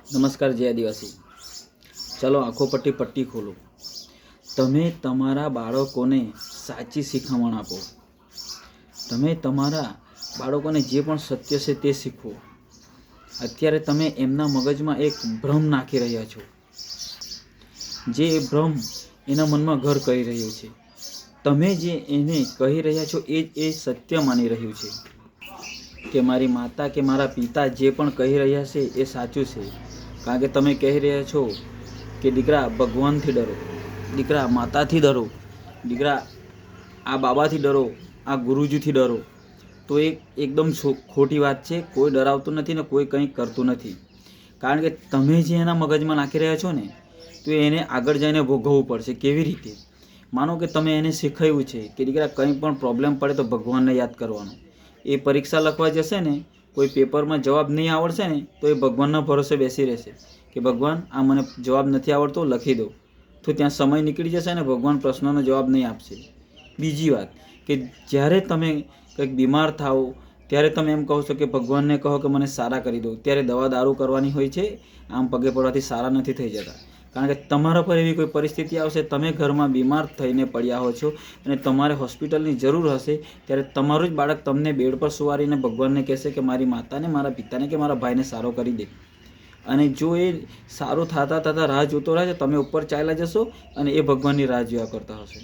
નમસ્કાર જય આદિવાસી. ચાલો આંખો પટ્ટી પટ્ટી ખોલો. તમે તમારા બાળકોને સાચી શિખામણ આપો. તમે તમારા બાળકોને જે પણ સત્ય છે તે શીખવો. અત્યારે તમે એમના મગજમાં એક ભ્રમ નાખી રહ્યા છો, જે એ ભ્રમ એના મનમાં ઘર કરી રહ્યું છે. તમે જે એને કહી રહ્યા છો એ સત્ય માની રહ્યું છે કે મારી માતા કે મારા પિતા જે પણ કહી રહ્યા છે એ સાચું છે. કારણ કે તમે કહી રહ્યા છો કે દીકરા ભગવાનથી ડરો, દીકરા માતાથી ડરો, દીકરા આ બાબાથી ડરો, આ ગુરુજીથી ડરો. તો એ એકદમ ખોટી વાત છે. કોઈ ડરાવતું નથી ને કોઈ કંઈ કરતું નથી. કારણ કે તમે જે એના મગજમાં નાખી રહ્યા છો ને, તો એને આગળ જઈને ભોગવવું પડશે. કેવી રીતે? માનો કે તમે એને શીખવ્યું છે કે દીકરા કંઈ પણ પ્રોબ્લેમ પડે તો ભગવાનને યાદ કરવાનો. એ પરીક્ષા લખવા જશે ને, કોઈ પેપરમાં જવાબ નહીં આવડશે ને, તો એ ભગવાનના ભરોસે બેસી રહેશે કે ભગવાન આ મને જવાબ નથી આવડતો, લખી દો. તો ત્યાં સમય નીકળી જશે ને ભગવાન પ્રશ્નનો જવાબ નહીં આપશે. બીજી વાત કે જ્યારે તમે કંઈક બીમાર થાઓ ત્યારે તમે એમ કહો છો કે ભગવાનને કહો કે મને સારા કરી દો. ત્યારે દવા દારૂ કરવાની હોય છે. આમ પગે પડવાથી સારા નથી થઈ જતા. કારણ કે તમારા પર એવી કોઈ પરિસ્થિતિ આવશે, તમે ઘરમાં બીમાર થઈને પડ્યા હો છો અને તમારે હોસ્પિટલની જરૂર હશે, ત્યારે તમારું જ બાળક તમને બેડ પર સુવારીને ભગવાનને કહેશે કે મારી માતાને, મારા પિતાને કે મારા ભાઈને સારો કરી દે. અને જો એ સારું થતાં રાહ જોતો રહે, તમે ઉપર ચાલ્યા જશો અને એ ભગવાનની રાહ જોયા કરતા હશે.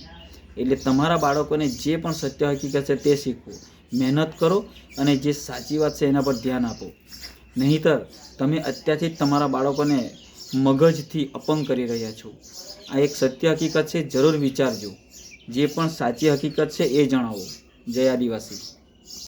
એટલે તમારા બાળકોને જે પણ સત્ય હકીકત છે તે શીખવો, મહેનત કરો અને જે સાચી વાત છે એના પર ધ્યાન આપો. નહીંતર તમે અત્યારથી જ તમારા બાળકોને મગજથી અપંગ કરી રહ્યા છો. આ એક સત્ય હકીકત છે, જરૂર વિચારજો. જે પણ સાચી હકીકત છે એ જણાવો. જય આદિવાસી.